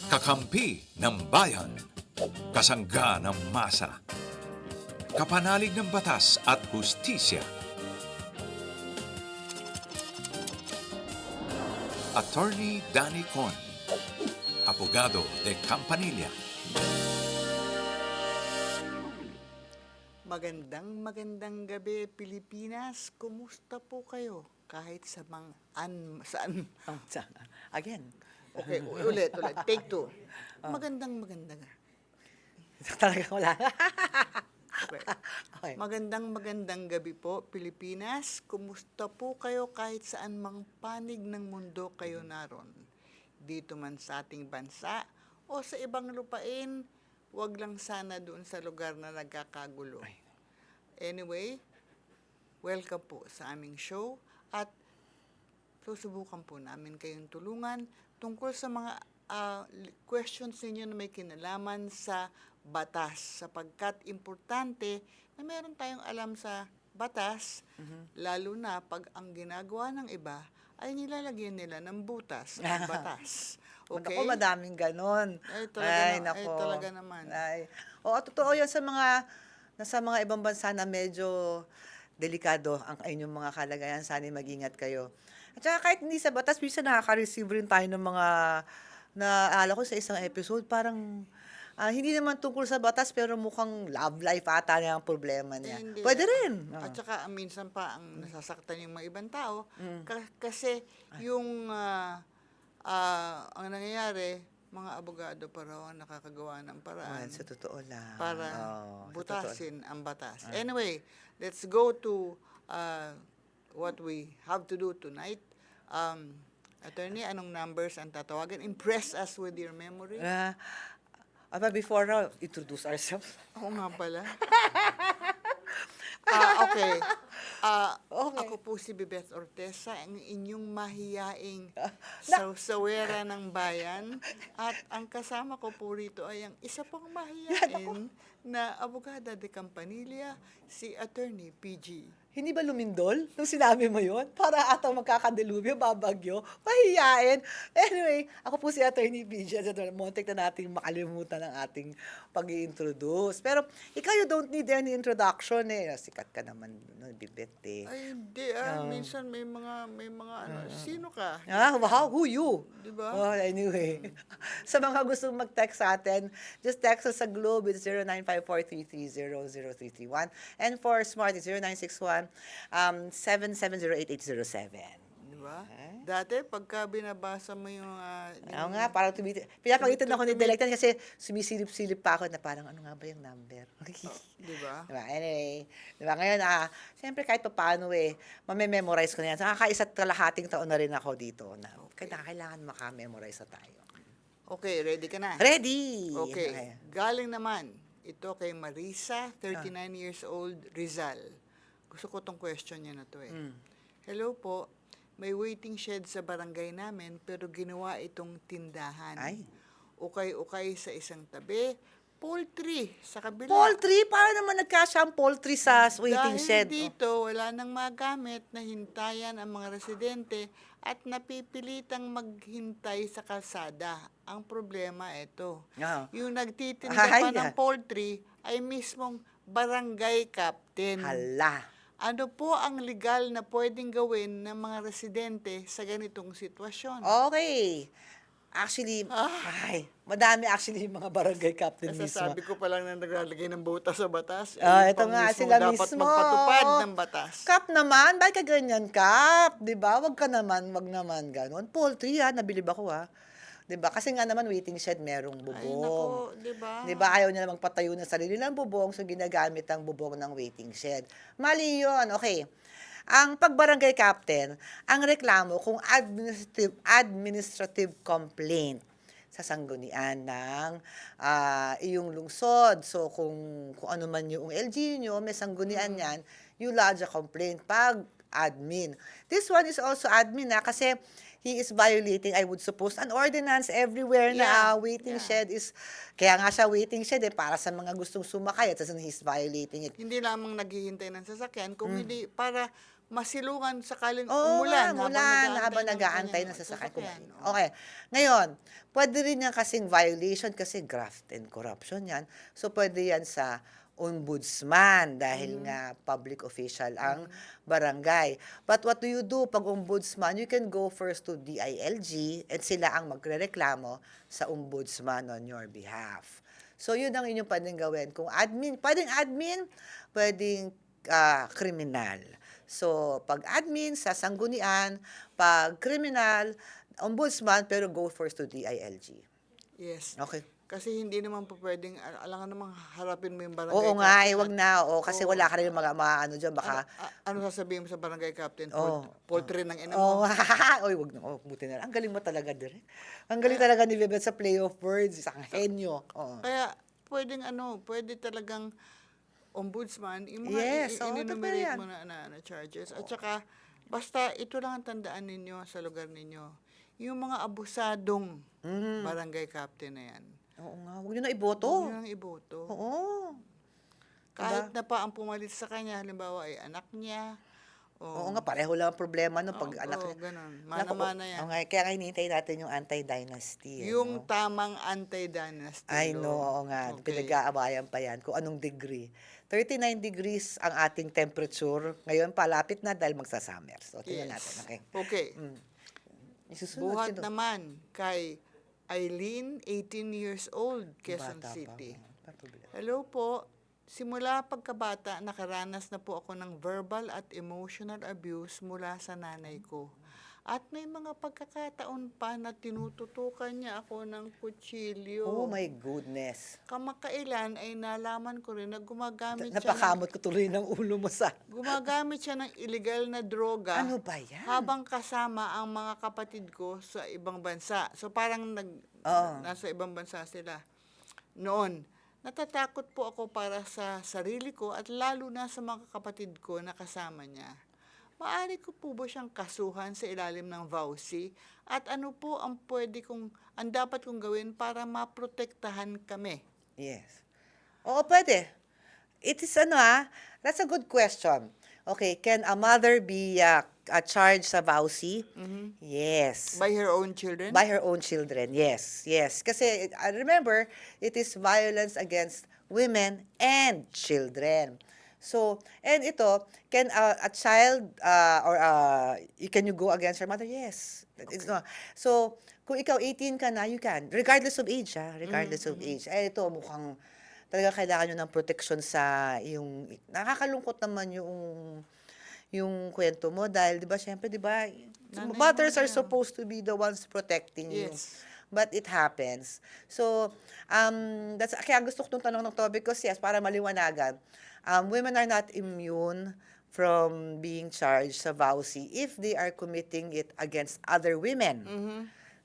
Kakampi ng bayan. Kasangga ng masa. Kapanalig ng batas at hustisya. Attorney Danny Con. Abogado de Campanilla. Magandang gabi, Pilipinas. Kumusta po kayo? Kahit sa saan. Again. Okay, ulit. Take two. Magandang. Talaga wala. Okay. Okay. Magandang gabi po, Pilipinas. Kumusta po kayo kahit saan mang panig ng mundo kayo naron? Dito man sa ating bansa o sa ibang lupain, wag lang sana doon sa lugar na nagkakagulo. Anyway, welcome po sa aming show at susubukan po namin kayong tulungan tungkol sa mga questions ninyo na may kinalaman sa batas sapagkat importante na meron tayong alam sa batas, lalo na pag ang ginagawa ng iba ay nilalagyan nila ng butas ng batas. Okay? Naku, madaming ganon. Talaga naman. Totoo yan sa mga ibang bansa na medyo delikado ang inyong mga kalagayan. Sana mag-ingat kayo. At saka kahit hindi sa batas, minsan nakaka-receive rin tayo ng mga, naalala ko sa isang episode, parang hindi naman tungkol sa batas, pero mukhang love life ata na ang problema niya. Hindi. Pwede rin. At saka minsan pa ang nasasaktan yung mga ibang tao kasi yung ang nangyayari, mga abogado pa raw ang nakakagawa ng paraan Sa totoo lang. para Sa butasin ang batas. Anyway, let's go to what we have to do tonight. Attorney, anong numbers ang tatawagan? Impress us with your memory. Before now, introduce ourselves. Oo nga pala. Okay. Okay. Ako po si Bebeth Ortesa, ang inyong mahiyaing sawera ng bayan. At ang kasama ko po rito ay ang isa pang mahiyain na abogada de Campanilla, si Attorney PG. Hindi ba lumindol nung sinabi mo yun? Para ataw magkakadilubyo, babagyo, mahiyain. Anyway, ako po si Attorney PG. Muntik na natin makalimutan ang ating pag-i-introduce. Pero ikaw, you don't need any introduction eh. Sikat ka naman, no, Bibet eh. Ay, hindi minsan may mga sino ka? Wow, who you? Diba? Anyway. Sa mga gustong mag-text sa atin, just text us sa Globe with 0954-330-0331. And for Smart, it's 0961-7708-807. Diba? Dati, pagka binabasa mo yung... Oo nga, parang pinapagitan ako ni Delectan kasi sumisilip-silip pa ako na parang ano nga ba yung number? Diba? Diba? Anyway, diba? Ngayon, siyempre kahit pa paano mamememorize ko na yan. Kakaisat kalahating taon na rin ako dito na kailangan makamemorize na tayo. Okay, ready ka na? Ready! Okay. Galing naman ito kay Marisa, 39 years old, Rizal. Gusto ko tong question niya na to eh. Hello po, may waiting shed sa barangay namin pero ginawa itong tindahan. Ay. Ukay-ukay sa isang tabi, poultry sa kabila. Poultry? Paano naman nagkasya ang poultry sa waiting shed? Dahil dito, wala nang magamit na hintayan ang mga residente at napipilitang maghintay sa kalsada. Ang problema ito. Yung nagtitinda pa ng poultry ay mismong barangay captain. Hala. Ano po ang legal na pwedeng gawin ng mga residente sa ganitong sitwasyon? Okay. Actually, madami actually yung mga barangay captain mismo. Nasasabi ko pa lang na naglalagay ng butas sa batas. Ito nga, sila dapat mismo. magpatupad ng batas. Kap naman, bakit ka ganyan, Kap? Diba? Wag naman ganon. Poultry, nabilib ako, Diba? Kasi nga naman, waiting shed, merong bubong. Ay, naku, diba? Diba? Ayaw niya na magpatayo ng sarili ng bubong, so ginagamit ang bubong ng waiting shed. Mali yun. Okay. Ang pagbarangay captain, ang reklamo kung administrative complaint sa sanggunian ng iyong lungsod. So, kung ano man yung LG nyo, may sanggunian yan, you lodge a complaint pag admin. This one is also admin kasi he is violating, I would suppose, an ordinance everywhere na waiting shed is, kaya nga siya waiting shed para sa mga gustong sumakay at he's violating it. Hindi lamang naghihintay ng sasakyan, kung hindi para masilungan sakaling Oo umulan nga, habang ng nag-aantay kanyang ng sasakyan. Oo. Okay. Ngayon, pwede rin yan kasing violation kasi graft and corruption yan. So, pwede yan sa ombudsman dahil nga public official ang barangay. But what do you do pag ombudsman? You can go first to DILG and sila ang magrereklamo sa ombudsman on your behalf. So, yun ang inyong pwedeng gawin. Kung admin, pwedeng kriminal. So, pag admin, sa sanggunian, pag criminal, ombudsman, pero go first to DILG. Yes. Okay. Kasi hindi naman po pwedeng, alangan namang harapin mo yung barangay Oo nga, captain wag at- na. Oo, kasi Oo. wala ka rin ano dyan, baka... Ano sasabihin mo sa barangay captain? Oo. Poultry ng ina Oo, mo. oy, wag na. Oh, buti na lang. Ang galing mo talaga, Direk. Ang galing talaga ni Bebet sa play of words. Isang henyo. Oo. Kaya, pwede talagang ombudsman, yung mga Yes, oo, totoo in-enumerate yan. mo na charges. At saka, basta ito lang ang tandaan ninyo sa lugar ninyo. Yung mga abusadong barangay captain na yan. Oo nga, huwag nyo na iboto. Huwag nyo nang iboto. Oo. Kahit na pa ang pumalit sa kanya, halimbawa ay anak niya. Oo nga, pareho lang ang problema no pag anak Oo, niya. ganun. Naku, Mana-mana yan. oo nga, kaya hinihintay natin yung anti-dynasty. Yung tamang anti-dynasty I law. know, oo nga. Okay. Pinag-aabayan pa yan kung anong degree. 39 degrees ang ating temperature. Ngayon, palapit na dahil magsa-summer. So, tingnan natin. Okay. Okay. Isusunod, Buhat sino? naman kay Eileen, 18 years old, Quezon Bata pa. City. Pa problema. Hello po. Simula pagkabata, nakaranas na po ako ng verbal at emotional abuse mula sa nanay ko. At may mga pagkakataon pa na tinututukan niya ako ng kutsilyo. Oh my goodness. Kamakailan ay nalaman ko rin na Napakamot ko tuloy ng ulo mo sa... gumagamit siya ng illegal na droga. Ano ba yan? Habang kasama ang mga kapatid ko sa ibang bansa. So parang nasa ibang bansa sila. Noon, natatakot po ako para sa sarili ko at lalo na sa mga kapatid ko na kasama niya. Maaari ko po ba siyang kasuhan sa ilalim ng VAUSI? At ano po ang dapat kong gawin para maprotektahan kami? Yes. Oo, pwede. It is that's a good question. Okay, can a mother be charged sa VAUSI? Yes. By her own children? By her own children, yes. Yes. Kasi, remember, it is violence against women and children. So, and ito, can a child can you go against her mother? Yes. It's not. So, kung ikaw 18 ka na, you can. Regardless of age, regardless of age. Eh, ito, mukhang talaga kailangan nyo ng protection sa yung... Nakakalungkot naman yung kwento mo dahil, di ba, syempre, di ba, Nanay mothers mo are yan. supposed to be the ones protecting you. Yes. But it happens. So, kaya gusto ko itong tanong ng to because yes, para maliwanagan, women are not immune from being charged sa VAUSI if they are committing it against other women.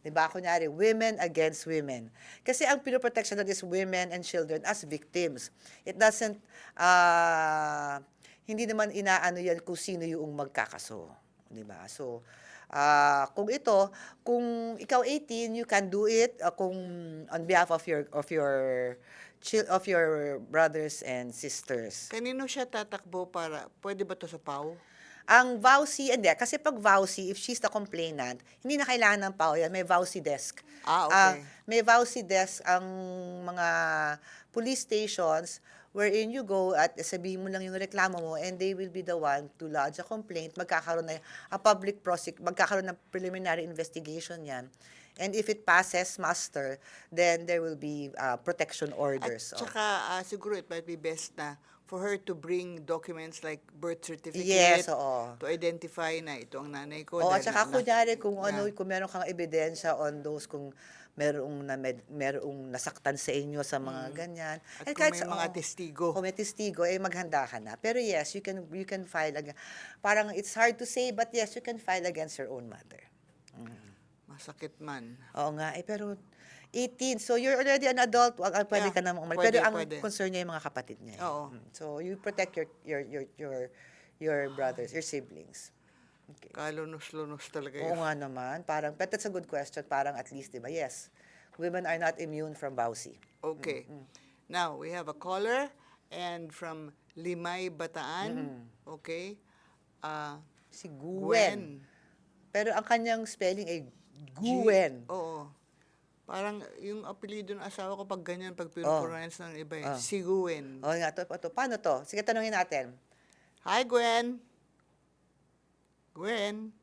Diba? Kunyari, women against women. Kasi ang pinoprotection that is women and children as victims. It doesn't, hindi naman inaano yan kung sino yung magkakaso. Diba? So, kung ikaw 18, you can do it kung on behalf of your brothers and sisters. Kanino siya tatakbo para, pwede ba to sa PAW? Ang VAUSI, hindi. Kasi pag VAUSI, if she's the complainant, hindi na kailangan ng PAO yan. May VAUSI desk. Okay. May VAUSI desk ang mga police stations wherein you go at sabihin mo lang yung reklamo mo and they will be the one to lodge a complaint. Magkakaroon na magkakaroon ng preliminary investigation yan. And if it passes muster, then there will be protection orders. At saka, siguro it might be best na for her to bring documents like birth certificate Yes, oo. to identify na ito ang nanay ko. O, at dahil saka kunyari kung Yeah. kung meron kang ebidensya on those, kung merong nasaktan sa inyo sa mga ganyan. At kung may mga testigo. Kung may testigo, maghanda ka na. Pero yes, you can file parang it's hard to say, but yes, you can file against your own mother. Masakit man. Oo nga, pero 18, so you're already an adult, pwede Yeah, ka namang umalis. pwede, Pero ang pwede. concern niya yung mga kapatid niya. Oo. So you protect your brothers, your siblings. Okay. Kalunos-lunos talaga Oo yun. nga naman. But that's a good question. Parang at least, di ba? Yes. Women are not immune from VAUSI. Okay. Now, we have a caller and from Limay, Bataan. Okay. Si Gwen. Pero ang kanyang spelling ay Gwen. Oo. Parang yung apelido ng asawa ko pag ganyan, pag pinopronounce ng iba eh. Oh. Si Gwen. O nga, to. Paano to? Sige, tanungin natin. Hi, Gwen. Gwen.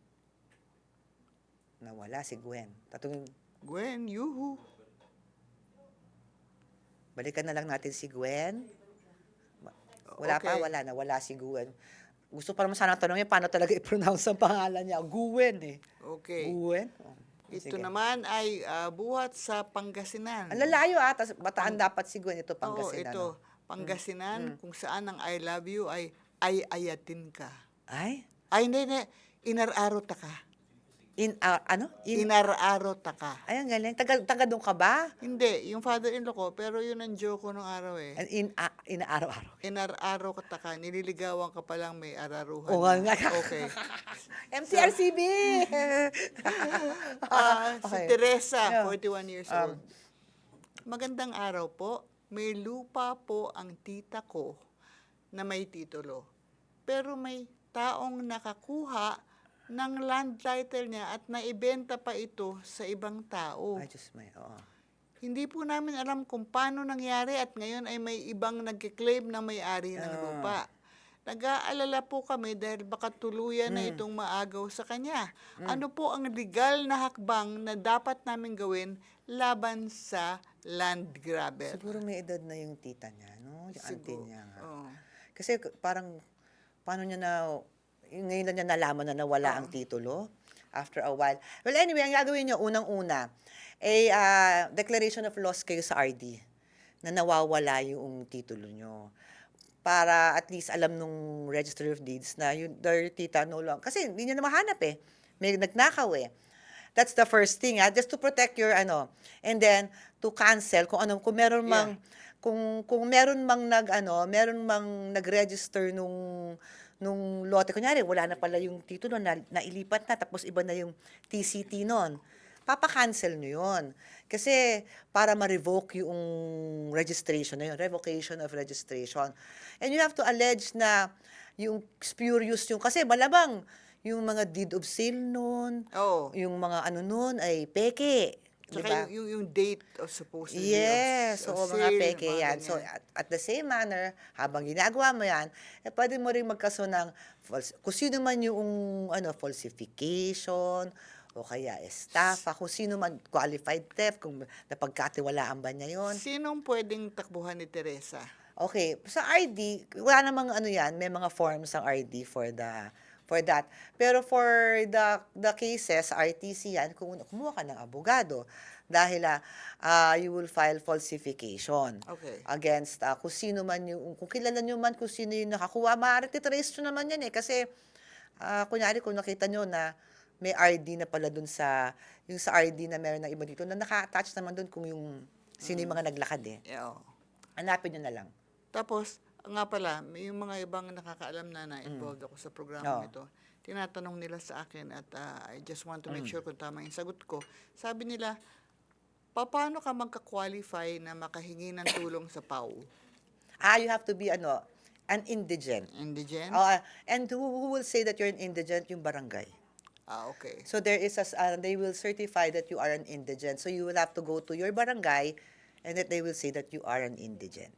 Nawala si Gwen. Tatungin, Gwen, yuhu. balikan na lang natin si Gwen. Wala pa, Okay. wala na. Wala si Gwen. Gusto pa naman sana tanongin paano talaga i-pronounce ang pangalan niya. Gwen eh. Okay. Gwen? Oh, Ito sige. naman ay buhat sa Pangasinan. Ang lalayo Tas Bataan dapat si Gwen. Ito, Oo, Pangasinan. ito. oh. Pangasinan, kung saan ang I love you ay ayatin ka. Ay? Ay, hindi. Inararo ta ka. Ano? Inararo ta ka. Ay, ang galing. Taga doon ka ba? Hindi, yung father-in-law ko, pero yun ang joke ko nung araw eh. Inaaraw-araw. Inararo ka ta ka, nililigawan ka palang may araruhan. Oo na. nga. Okay. MTRCB! Si Okay. Teresa, Yeah. 41 years old. Magandang araw po. May lupa po ang tita ko na may titulo. Pero may taong nakakuha ng land title niya at naibenta pa ito sa ibang tao. Ay, Diyos may, oo. Hindi po namin alam kung paano nangyari at ngayon ay may ibang nagkiklaim na may-ari ng lupa. Nag-aalala po kami dahil baka tuluyan na itong maagaw sa kanya. Ano po ang legal na hakbang na dapat namin gawin laban sa land grabber? Siguro may edad na yung tita niya, no? Yung auntie niya nga. Oo. Kasi parang, paano niya ngayon lang niya nalaman na nawala ang titulo after a while. Well, anyway, ang gagawin niyo, unang-una, declaration of loss kayo sa RD na nawawala yung titulo niyo. Para at least alam nung Register of Deeds na their tita no longer. Kasi hindi niya na mahanap eh. May nagnakaw eh. That's the first thing, just to protect your and then to cancel kung meron mang kung meron mang meron mang nag-register nung lote, kunyari wala na pala yung titulo na nailipat na tapos iba na yung TCT noon. Papa-cancel nyo yun. Kasi para ma-revoke yung registration na yun, revocation of registration. And you have to allege na yung spurious yung, kasi malabang yung mga deed of sale nun, Oo. yung mga nun ay peke. Tsaka Diba? yung date of supposedly Yes, of so mga sale, peke yan. ganyan. So at the same manner, habang ginagawa mo yan, pwede mo rin magkaso ng kung sino man yung falsification, o kaya estafa, kung sino man qualified theft, kung napagkatiwalaan ba niya yon. Sinong pwedeng takbuhan ni Teresa? Okay, sa RD, wala namang yan, may mga forms ang RD for that. Pero for the cases, RTC yan, kumuha ka ng abogado dahil you will file falsification Okay. against kung sino man kung kilala nyo man kung sino yung nakakuha, maaari titrace nyo naman yan eh. Kasi, kunyari kung nakita nyo na may RD na pala dun sa RD na meron ng iba dito, na naka-attach naman dun kung sino yung mga naglakad eh. Yeah. Hanapin nyo na lang. Tapos, nga pala, may yung mga ibang nakakaalam na involved ako sa programa ito. Tinatanong nila sa akin at I just want to make sure kung tama yung sagot ko. Sabi nila, paano ka magka-qualify na makahingi ng tulong sa PAW? You have to be an indigent. Indigent? And who will say that you're an indigent? Yung barangay. Okay. So there is they will certify that you are an indigent. So you will have to go to your barangay and that they will say that you are an indigent.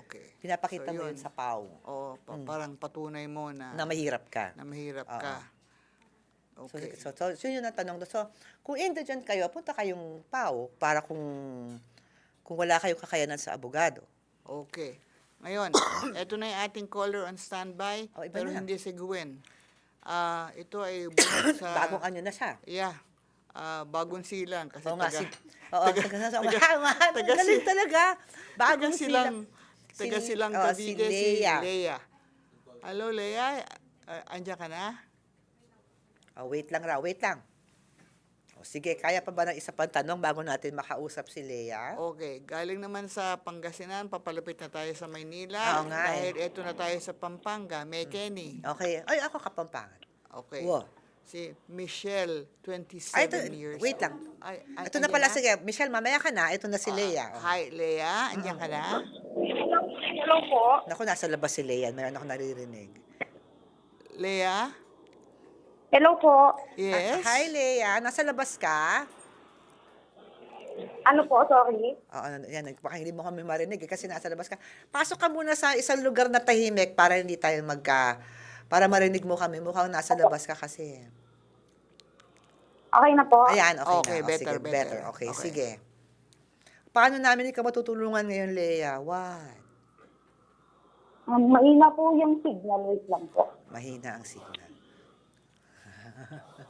Okay. Pinapakita So, mo yun yun. sa PAW O, parang patunay mo na mahirap ka. ka. Okay. So yun ang tanong. So kung indigent kayo, punta kayong PAW para kung wala kayong kakayanan sa abogado. Okay. Ngayon, eto na yung ating caller on standby, Oh, iba pero na. hindi si Gwen. Ito ay buhat sa... Bagong na siya. Yeah. Bagong silang. Kasi Oo nga, taga galing si- talaga. Bagong taga silang si Cavite, si Lea. Lea. Hello, Lea. Andiyan ka na? Wait lang. Sige, kaya pa ba ng isa pang tanong bago natin makausap si Lea? Okay. Galing naman sa Pangasinan, papalapit na tayo sa Maynila. Oo nga Dahil eto na tayo sa Pampanga, may Kenny. Okay. Ay, ako Kapampangan. Okay. Wow. Si Michelle, 27 Ay, ito, years wait lang. old. Ito na pala, sige. Michelle, mamaya ka na. Ito na si Lea. Hi, Lea. Andiyan ka na? Hello po. Naku, nasa labas si Lea. Meron ako naririnig. Lea? Hello po. Yes? Hi, Leia. Nasa labas ka? Ano po, sorry? Oo, yan. Baka hindi mo kami marinig kasi nasa labas ka. Pasok ka muna sa isang lugar na tahimik para hindi tayo para marinig mo kami. Mukhang nasa labas ka kasi. Okay na po? Ayan, okay, Okay, na. O, better, sige, better. Okay, Okay. sige. Paano namin ikaw matutulungan ngayon, Leia? What? Mahina po yung signal. Wait lang po. Mahina ang signal.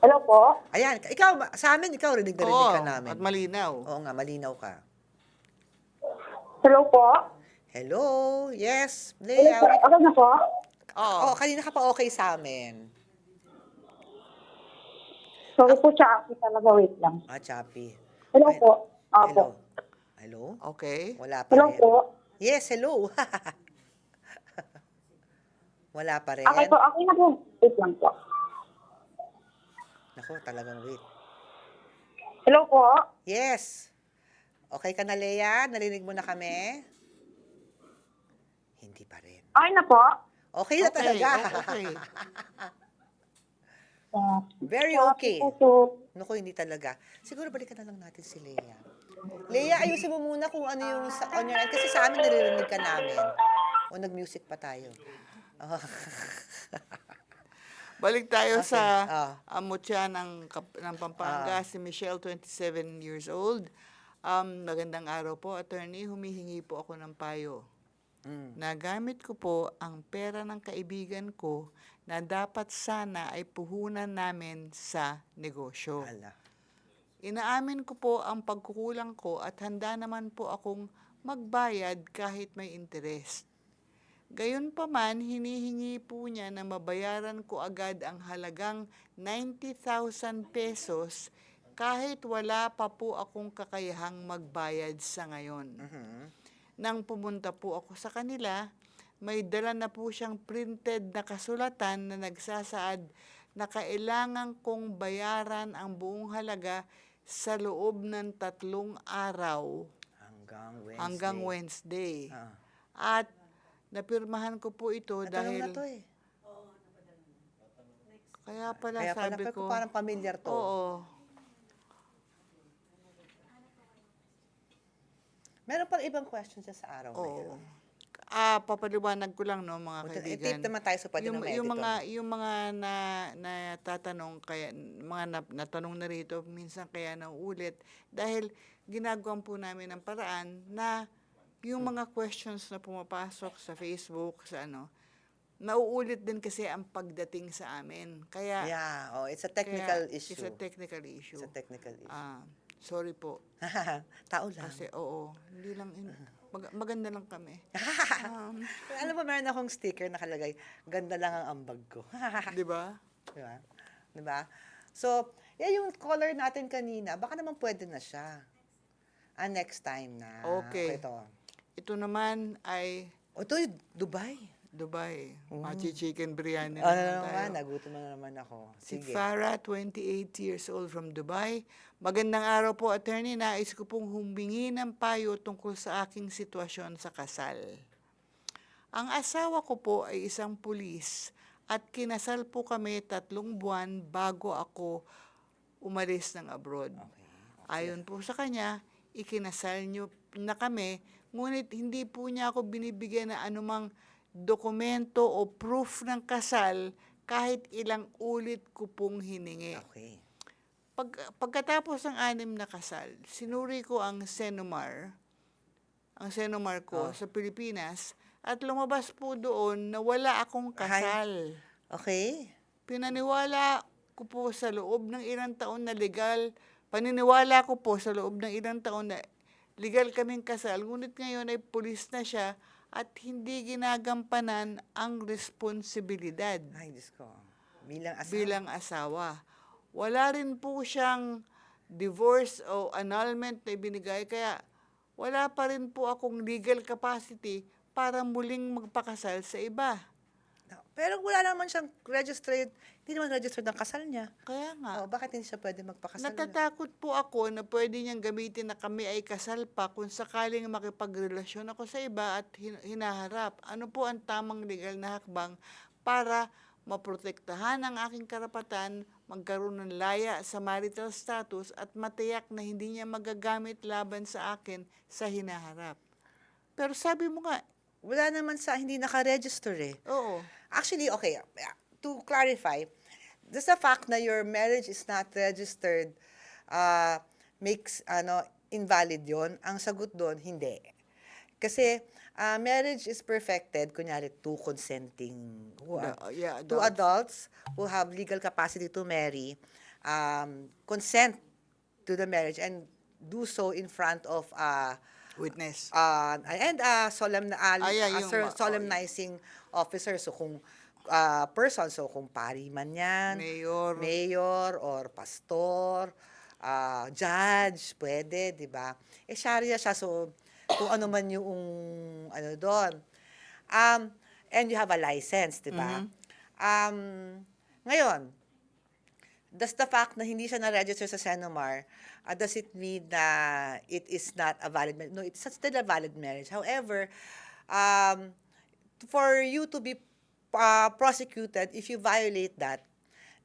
Hello po? Ayan, ikaw, sa amin, ikaw, rinig na rinig ka Oo, namin. at malinaw. Oo nga, malinaw ka. Hello po? Hello, yes, Hello Leia. po? Okay na po? Oo. Oh, kanina ka pa okay sa amin. Sorry po, Chucky talaga. Wait lang. Chappy. Hello Ay, po? Hello. Opo. Hello? Okay. Wala pa Hello rin. po? Yes, hello. Wala pa rin. Okay po, okay na po. Wait lang po. Naku, talagang wait. Hello po? Yes. Okay ka na, Leia? Narinig mo na kami? Hindi pa rin. Okay na po? Okay na talaga. Okay. Very Chucky okay. po. Naku, hindi talaga. Siguro balikan na lang natin si Leia. Leia, ayusin mo muna kung ano yung on your end. Kasi sa amin, naririnig ka namin. O nag-music pa tayo. Oh. Balik tayo Okay. sa Ah. mutya ng Pampanga, si Michelle, 27 years old. Magandang araw po, attorney. Humihingi po ako ng payo. Nagamit ko po ang pera ng kaibigan ko na dapat sana ay puhunan namin sa negosyo. Ala. Inaamin ko po ang pagkukulang ko at handa naman po akong magbayad kahit may interest. Gayunpaman, hinihingi po niya na mabayaran ko agad ang halagang 90,000 pesos kahit wala pa po akong kakayahang magbayad sa ngayon. Nang pumunta po ako sa kanila, may dala na po siyang printed na kasulatan na nagsasaad na kailangan kong bayaran ang buong halaga sa loob ng 3 araw hanggang Wednesday. At napirmahan ko po ito Natulong dahil na to eh. kaya pala Kaya pala sabi ko, parang familiar to. oo. Meron pang ibang questions dyan sa araw na Oo. yan. Papaliwanag ko lang, no, mga kaibigan. I-tip naman tayo sa pwede ng editor. Yung mga natatanong, kaya, mga natanong na rito, minsan kaya nauulit, dahil ginagawa po namin ng paraan na yung mga questions na pumapasok sa Facebook, sa nauulit din kasi ang pagdating sa amin. Kaya, Yeah, it's a technical issue. It's a technical issue. It's a technical issue. Sorry po. Tao lang. Kasi, hindi lang, maganda lang kami. Alam mo, meron akong sticker nakalagay, ganda lang ang ambag ko. Di ba? Diba? Diba? So, yan yung color natin kanina. Baka naman pwede na siya. Next time na. Okay. Ito naman ay Ito, Dubai. Dubai. Machi chicken biryani Ano naman naman, tayo. nagutom na naman ako. Si Sige. Farah, 28 years old from Dubai. Magandang araw po, attorney. Nais ko pong humingi ng payo tungkol sa aking sitwasyon sa kasal. Ang asawa ko po ay isang pulis at kinasal po kami 3 buwan bago ako umalis ng abroad. Ayon po sa kanya, ikinasal niyo na kami, ngunit hindi po niya ako binibigyan ng anumang dokumento o proof ng kasal kahit ilang ulit ko pong hiningi. Okay. Pagkatapos ng 6 na kasal, sinuri ko ang Senomar ko sa Pilipinas at lumabas po doon na wala akong kasal. Okay. Paniniwala ko po sa loob ng ilang taon na legal kaming kasal, ngunit ngayon ay pulis na siya at hindi ginagampanan ang responsibilidad Ay, Diyos ko. Bilang asawa. bilang asawa. Wala rin po siyang divorce o annulment na ibinigay, kaya wala pa rin po akong legal capacity para muling magpakasal sa iba. Pero wala naman siyang registered, hindi naman registered ang kasal niya. Kaya nga, Bakit hindi siya pwede magpakasal? natatakot po ako na pwede niyang gamitin na kami ay kasal pa kung sakaling makipagrelasyon ako sa iba at hinaharap. Ano po ang tamang legal na hakbang para maprotektahan ang aking karapatan, magkaroon ng laya sa marital status at matiyak na hindi niya magagamit laban sa akin sa hinaharap. Pero sabi mo nga, Wala naman sa hindi naka-register eh. oo, Actually, okay, to clarify, just the fact na your marriage is not registered makes invalid yon. Ang sagot doon, hindi. Kasi marriage is perfected, kunyari, two consenting, two adults who have legal capacity to marry, consent to the marriage and do so in front of witness. and yung solemnizing officer. So kung person, so kung pari man yan, mayor or pastor, judge, pwede, di ba? Sharia siya, so kung ano man yung doon. And you have a license, di ba? Ngayon, does the fact na hindi siya na-register sa Senomar, does it mean na it is not a valid marriage? No, it's still a valid marriage. However, for you to be prosecuted, if you violate that,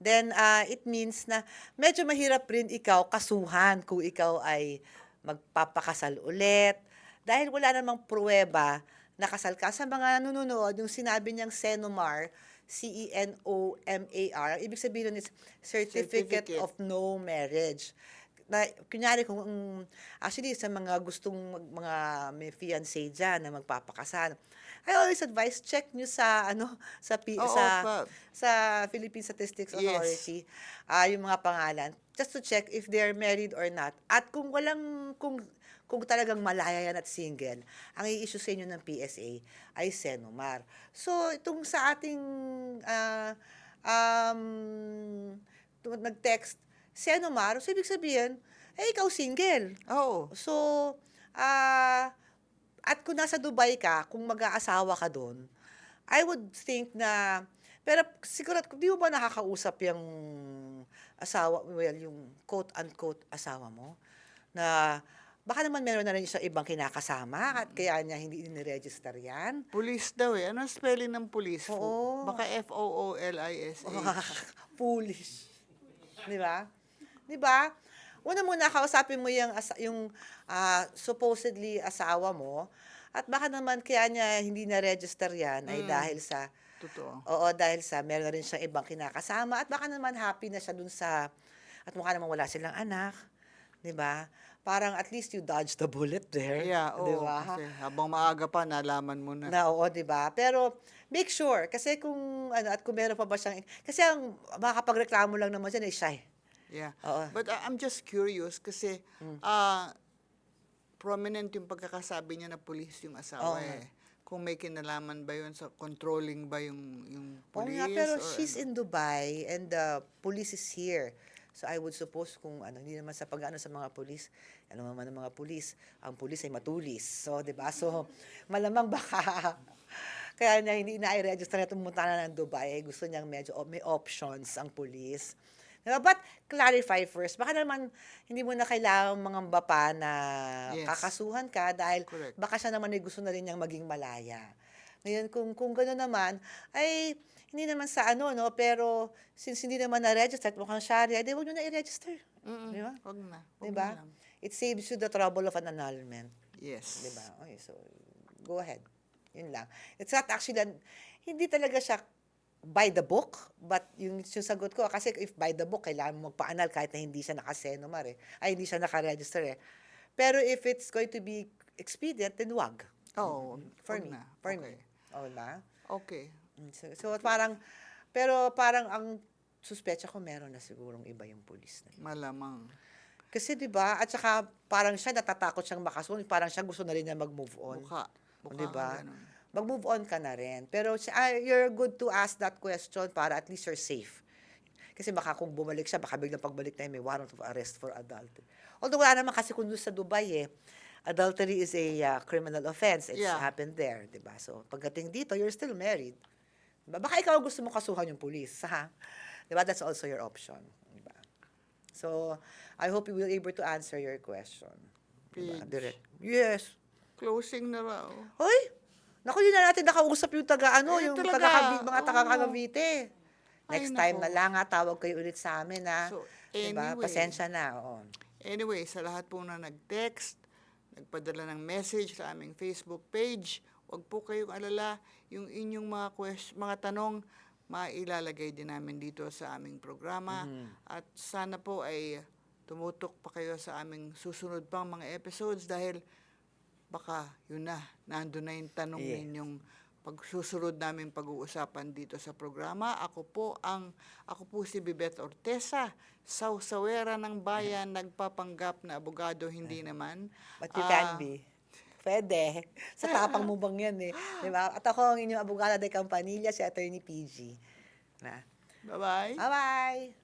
then it means na medyo mahirap rin ikaw kasuhan kung ikaw ay magpapakasal ulit. Dahil wala namang pruweba na kasal ka. Sa mga nanonood, yung sinabi niyang Senomar, CENOMAR, ang ibig sabihin nun is Certificate of No Marriage. Na, kunyari, actually, sa mga gustong mga may fiancé dyan na magpapakasal, I always advise, check nyo sa, sa Philippine Statistics Authority, yung mga pangalan, just to check if they're married or not. At kung kung talagang malaya yan at single, ang i-issue sa inyo ng PSA ay Senomar. So, itong sa ating nag-text, Senomar, so ibig sabihin, ikaw single. Oo. So, at kung nasa Dubai ka, kung mag-aasawa ka doon, I would think na, pero siguro, di mo ba nakakausap yung asawa, well, yung quote-unquote asawa mo, na baka naman meron na rin siya ibang kinakasama at kaya niya hindi ni-register yan. Police daw eh. Ano ang spelling ng police? Oo. Baka FOOLISH. Foolish. Di ba? Di ba? Una muna, kausapin mo yung supposedly asawa mo at baka naman kaya niya hindi na-register yan ay dahil sa Totoo. Oo, dahil sa meron na rin siyang ibang kinakasama at baka naman happy na siya dun sa at mukha naman wala silang anak. 'Di ba? Parang at least you dodged the bullet there. Yeah, Di oo. ba? Kasi habang maaga pa, nalaman mo na. Oo, 'di ba? Pero make sure kasi kung at kung meron pa ba siyang kasi ang makakapagreklamo lang naman siya ay siya. Yeah. Oo. But I'm just curious kasi prominent yung pagkakasabi niya na police yung asawa Oo. eh. Kung may kinalaman ba yun sa controlling ba yung Oo police? nga, pero or she's in Dubai and the police is here. So I would suppose kung hindi naman sa pag-ano sa mga pulis, ano naman ang mga pulis, ang pulis ay matulis. So, 'di ba? So, malamang baka kaya niya hindi na i-register na pumunta na ng Dubai. Gusto niyang medyo may options ang pulis. Diba? But clarify first. Baka naman hindi mo na kailangang mangamba pa na Yes. kakasuhan ka dahil Correct. baka siya naman ay gusto na rin niyang maging malaya. Ngayon, kung gano'n naman, ay hindi naman sa no? Pero since hindi naman na-register, mukhang Sharia, di huwag nyo na i-register. Di ba? Wag na. Wag Di na ba? lang. It saves you the trouble of an annulment. Yes. Di ba? Okay, so, go ahead. Yun lang. It's not actually, hindi talaga siya by the book, but yung sagot ko, kasi if by the book, kailangan mo magpa-annul kahit na hindi siya naka-Senomar hindi siya naka-register Pero if it's going to be expedient, then wag. Oo. For wag me. na. For Okay. me. Oh, ba? Okay. So parang ang suspecha ko meron na sigurong iba yung pulis na. Malamang. Kasi 'di ba? At saka parang siya natatakot siyang makasuhan, parang siya gusto na rin na mag-move on. Mukha. Mukha 'Di ba? nga ganun. Mag-move on ka na rin. Pero you're good to ask that question para at least you're safe. Kasi baka kung bumalik siya, baka biglang pagbalik na may warrant of arrest for adultery. Although wala naman kasi kung doon sa Dubai adultery is a criminal offense. It's Yeah. happened there, 'di ba? So pagdating dito, you're still married. Diba? Baka ikaw gusto mo kasuhan yung pulis, ha? 'Di ba? That's also your option, 'di ba? So, I hope you will able to answer your question. Diba? Page. Direct. Yes. Closing na raw. Hoy! Naku, yun na natin nakausap yung Eh, yung talaga, mga oo. taga Cavite. Ay, Next time nako. na lang tawag kayo ulit sa amin So, Diba? anyway. Pasensya na. Oo. Anyway, sa lahat po na nag-text, nagpadala ng message sa aming Facebook page, huwag po kayong alala, yung inyong mga tanong, mailalagay din namin dito sa aming programa. At sana po ay tumutok pa kayo sa aming susunod pang mga episodes dahil baka yun na, nandun na yung tanong Yes. ninyong pagsusunod namin pag-uusapan dito sa programa. Ako po si Bibet Ortesa, sawsawera ng bayan, nagpapanggap na abogado, hindi naman. But you can be. Pwede. Sa tapang mo bang yan Diba? At ako ang inyong abogada de Campanilla, si Attorney PG. Na. Bye-bye. Bye-bye!